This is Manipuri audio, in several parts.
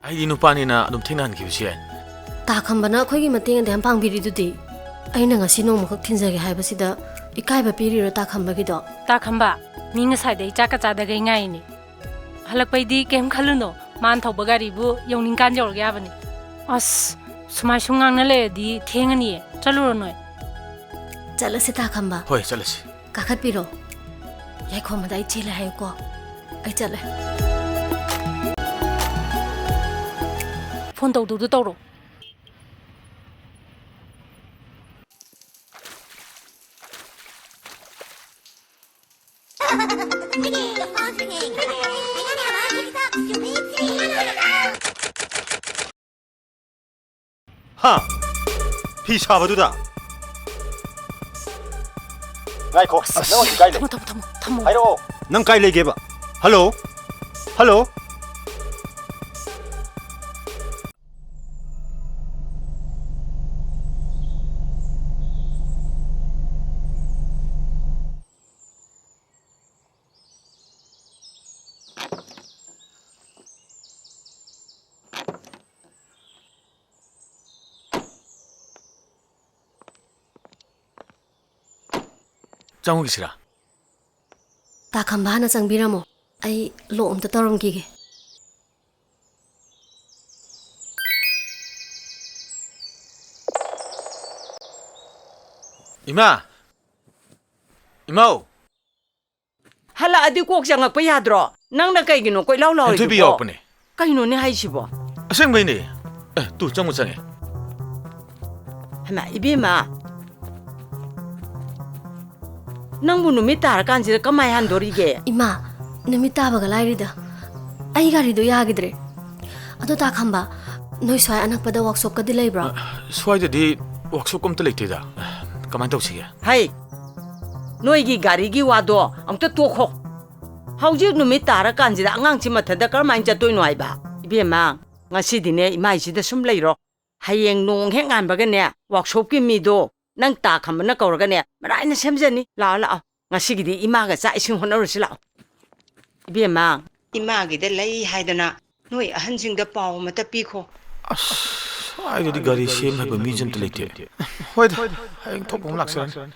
I didn't panina, don't think I'll give you. Takambana, Kogi Mating and Dampang Bidi. I know a sino Tinzag Habasida, Ikaiba period Takambagido. Takamba, Ningaside, Jakata the Gaini. Halakpedi came Kaluno, Manto Bagaribu, Yoninkanjo Gavani. Us, Smashunganale, the Tangani, Chaluno. Jealousy Takamba. Why, jealousy? Kakapiro. Yakomada chelle haikhro. I chelle. Phone to the Toro. Ha! Peace have to that. Naiko, no, Tamu. I don't. Nankai Legeba. Hello? Hello? Jangisira. Takambana Zangbiramo. I loam the Torum gig. Ima! Imo! Hala adi kok jang apa ya dro? Nang na kay gino koy law law. To be open. Kay no ni hay sibo. Asing ba ni? Tu jangu sange. Hama ibi ma. Nang bunu mi tar kan jira kamay han dori ge. Ima, Namita Bagalida. I got it to Yagidre. Ado Takamba. No, so I anak pada workshop ka delay bro. So I did workshop come to later. Come on, don't see. Hay. Noi gi gari gi wado ang ta to kho. Hauji no mi tar kan jira angang chi matha da kar man ja toy noi ba. Ibi ma ngasi dine imai si da sum leiro. Hayeng nong heng an ba ga ne workshop ki mi do. Nang ta khambana kauraga ne marai na semjani la la ngasi gi di ima ga sa ising honor si la ibe ma ima gi de lei haidana noi ahan jing da paw mata pi kho I did Gary shame have a medium to later. What? I talk on Laxan.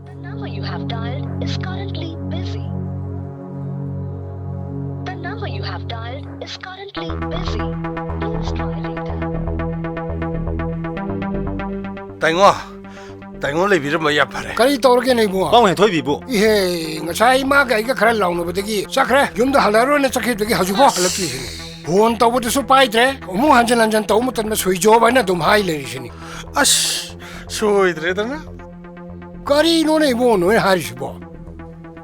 The number you have dialed is currently busy. The number you have dialed is currently busy. Please try later. Tango le bira maya pare. Kari torke nei bo. Bang he Thoibi bo. Ihe ngasai ma ga iga khara laung no bedegi. Sakre yum da halaro ne sakhe bedegi haju bo halaki sini. Phone to bodu su pai dre. Omu hanjan hanjan to mutan ma soi jo ba na dum hai le sini. Ash, soi dre da na. Kari no nei bo no hai su bo.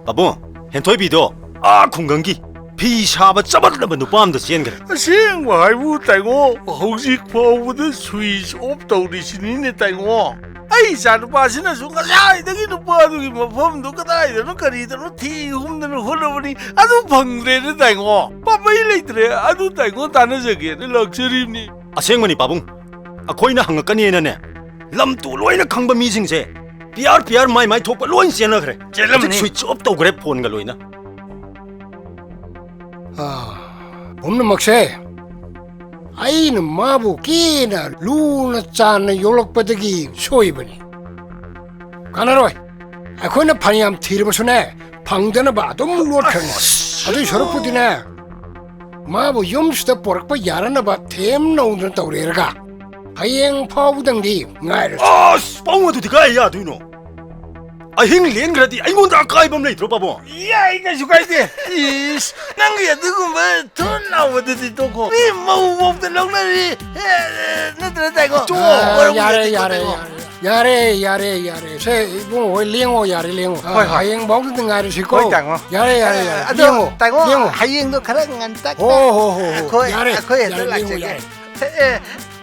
Abo, he Thoibi do. Khundongbam. Peace have Sabat Laban to Palm the Singer. Asing why would Tango hosik for with the Swiss of Todish in the Tango? I sat passing as soon as I take the part of him from the Khurai, no Karita, no tea, whom the Khundongbam. I don't hungry the Tango. Papa later, I don't Tango Tanas again, the luxury. Asing money babung. A coin a hangakani in a ne. Lam to loin a kamba meeting say. Pierre, my top a loin sienna. Switch up to grab Pongaloina. Omna makse. Ai na mabu kina luna chan na yolok padagi soi bani. Kanaroi. Ako na panyam thirba sune. Pangdana ba to mulot khani. Adu shorok pudina. Mabu yum sta porak pa yarana ba them na undran tawrerga. Hayeng phaw dang di ngai. Spawn to the guy ya do no. I think Lien Grady, I want a kaibum later, Babo. Yeah, I guess you guys did. Yes, Nangia do turn now with the Toko. We move off the lonely. Not the Tango. Yare. Say, go Lingo Yare Lingo. Hayeng bong the Irish Chico. Yare. Tango, Haying the Karang and Tak. Oh, Yare.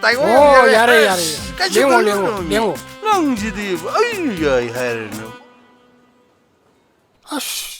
Oh, Yare. Lingo. Long did I had no. Hush.